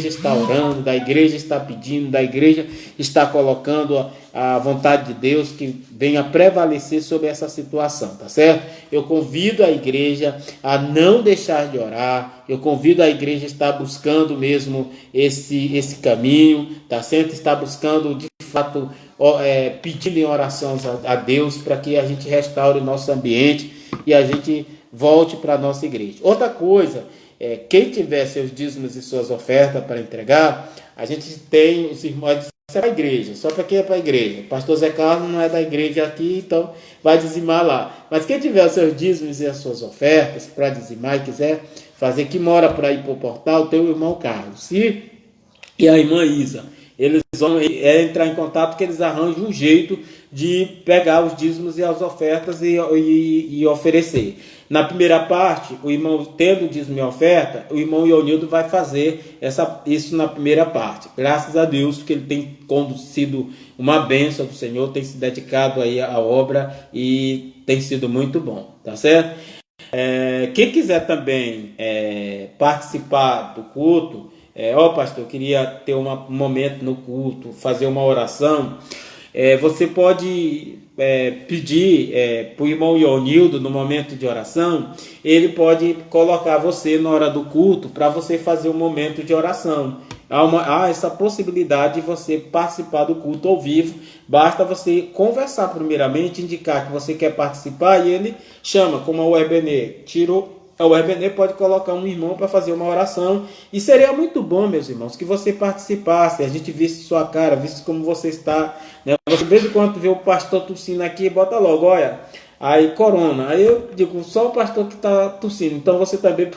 está orando, da igreja está pedindo, da igreja está colocando a vontade de Deus que venha prevalecer sobre essa situação, tá certo? Eu convido a igreja a não deixar de orar, eu convido a igreja a estar buscando mesmo esse caminho, tá certo? Está buscando de fato pedindo em orações a Deus para que a gente restaure o nosso ambiente e a gente volte para a nossa igreja. Outra coisa, quem tiver seus dízimos e suas ofertas para entregar, a gente tem os irmãos para a igreja, só para quem é para a igreja. O pastor Zé Carlos não é da igreja aqui, então vai dizimar lá. Mas quem tiver os seus dízimos e as suas ofertas para dizimar e quiser fazer, que mora para ir para o portal, tem o irmão Carlos e a irmã Isa. Eles vão entrar em contato, que eles arranjam um jeito de pegar os dízimos e as ofertas e oferecer. Na primeira parte, o irmão tendo o dízimo e a oferta, o irmão Ionildo vai fazer isso na primeira parte. Graças a Deus que ele tem conduzido uma bênção do Senhor, tem se dedicado aí à obra e tem sido muito bom, tá certo? Quem quiser também participar do culto, pastor, eu queria ter um momento no culto, fazer uma oração. Você pode pedir para o irmão Ionildo, no momento de oração, ele pode colocar você na hora do culto para você fazer um momento de oração. Há essa possibilidade de você participar do culto ao vivo. Basta você conversar primeiramente, indicar que você quer participar e ele chama, como a UEBN o RBN pode colocar um irmão para fazer uma oração. E seria muito bom, meus irmãos, que você participasse, a gente visse sua cara, visse como você está, né? Você, de vez em quando, vê o pastor tossindo aqui, bota logo, olha, aí corona. Aí eu digo, só o pastor que está tossindo. Então você também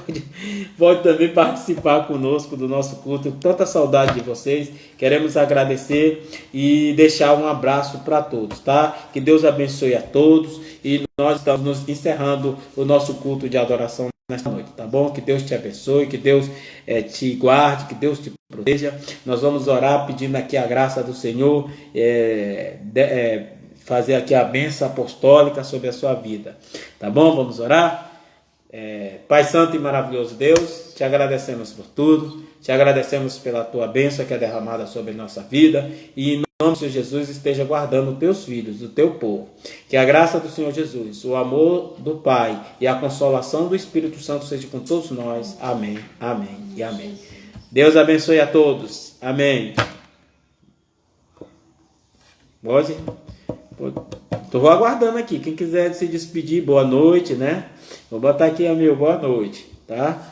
pode também participar conosco do nosso culto. Tanta saudade de vocês. Queremos agradecer e deixar um abraço para todos, tá? Que Deus abençoe a todos. E nós estamos encerrando o nosso culto de adoração nesta noite, tá bom? Que Deus te abençoe, que Deus te guarde, que Deus te proteja. Nós vamos orar pedindo aqui a graça do Senhor, fazer aqui a bênção apostólica sobre a sua vida, tá bom? Vamos orar? Pai Santo e maravilhoso Deus, te agradecemos por tudo, te agradecemos pela tua bênção que é derramada sobre a nossa vida, e em nome do Senhor Jesus esteja guardando os teus filhos, o teu povo. Que a graça do Senhor Jesus, o amor do Pai e a consolação do Espírito Santo seja com todos nós. Amém, amém e amém. Deus abençoe a todos. Amém. Pode? Estou aguardando aqui. Quem quiser se despedir, boa noite, né? Vou botar aqui, amigo, boa noite, tá?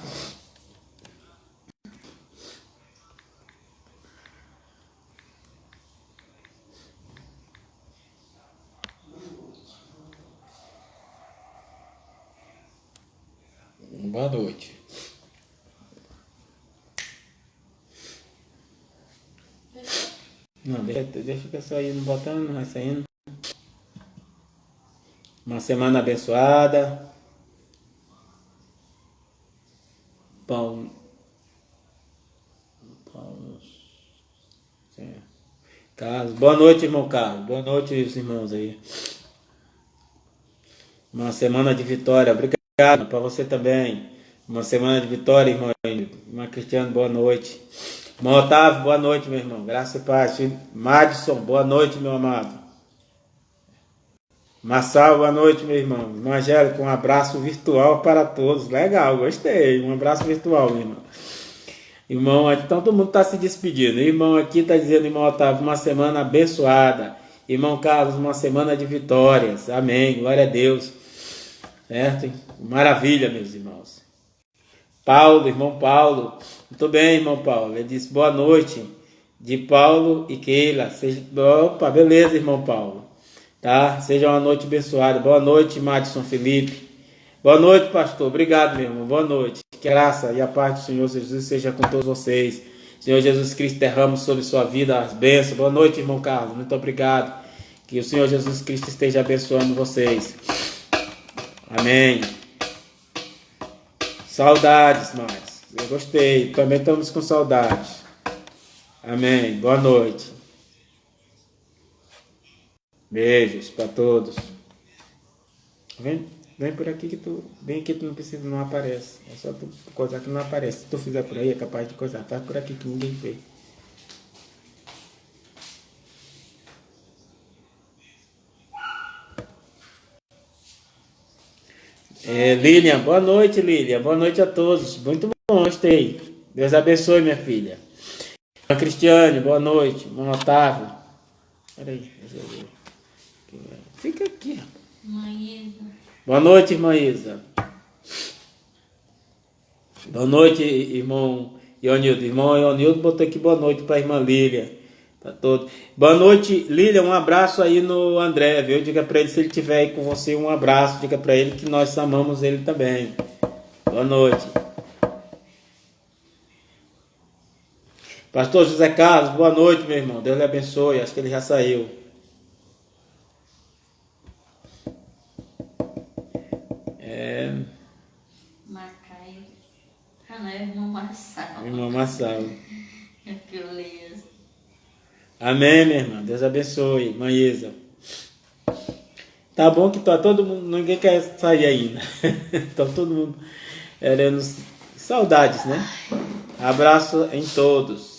Boa noite. Não, deixa que eu sair no botão, não vai saindo. Uma semana abençoada. Carlos, boa noite, irmão Carlos. Boa noite, os irmãos aí. Uma semana de vitória. Obrigado para você também. Uma semana de vitória, irmão. Irmã Cristiano, boa noite. Irmão Otávio, boa noite, meu irmão. Graça e paz. Madison, boa noite, meu amado. Marçal, boa noite, meu irmão. Irmão Angélico, um abraço virtual para todos. Legal, gostei. Um abraço virtual, meu irmão. Irmão, então todo mundo está se despedindo. O irmão aqui está dizendo, irmão Otávio, uma semana abençoada. Irmão Carlos, uma semana de vitórias. Amém. Glória a Deus. Certo? Maravilha, meus irmãos. Paulo, irmão Paulo. Muito bem, irmão Paulo. Ele disse boa noite. De Paulo e Keila. Opa, beleza, irmão Paulo. Tá? Seja uma noite abençoada. Boa noite, Madison Felipe. Boa noite, pastor. Obrigado, meu irmão. Boa noite. Que a graça e a paz do Senhor Jesus seja com todos vocês. Senhor Jesus Cristo derrama sobre sua vida as bênçãos. Boa noite, irmão Carlos. Muito obrigado. Que o Senhor Jesus Cristo esteja abençoando vocês. Amém. Saudades, Marcos. Eu gostei. Também estamos com saudades. Amém. Boa noite. Beijos para todos. Vem por aqui que tu. Vem aqui, tu não precisa, não aparece. É só tu coisar que não aparece. Se tu fizer por aí, é capaz de coisar. Faz por aqui que ninguém vê. Lilian, boa noite, Lilian. Boa noite a todos. Muito bom, gostei. Deus abençoe, minha filha. Cristiane, boa noite. Irmão Otávio. Peraí, deixa eu ver. Fica aqui, rapaz. Maísa. Boa noite, irmã Isa. Boa noite, irmão Ionildo. Irmão Ionildo botou aqui boa noite para a irmã Lília. Para todos. Boa noite, Lília. Um abraço aí no André, viu? Diga para ele, se ele estiver aí com você, um abraço. Diga para ele que nós amamos ele também. Boa noite. Pastor José Carlos, boa noite, meu irmão. Deus lhe abençoe. Acho que ele já saiu. Macaio. Ah, não, é irmão Marçal. Irmã Marçal. É que eu leio. Amém, minha irmã. Deus abençoe. Irmã Isa. Tá bom que tá todo mundo, ninguém quer sair ainda. Então todo mundo querendo saudades, né? Abraço em todos.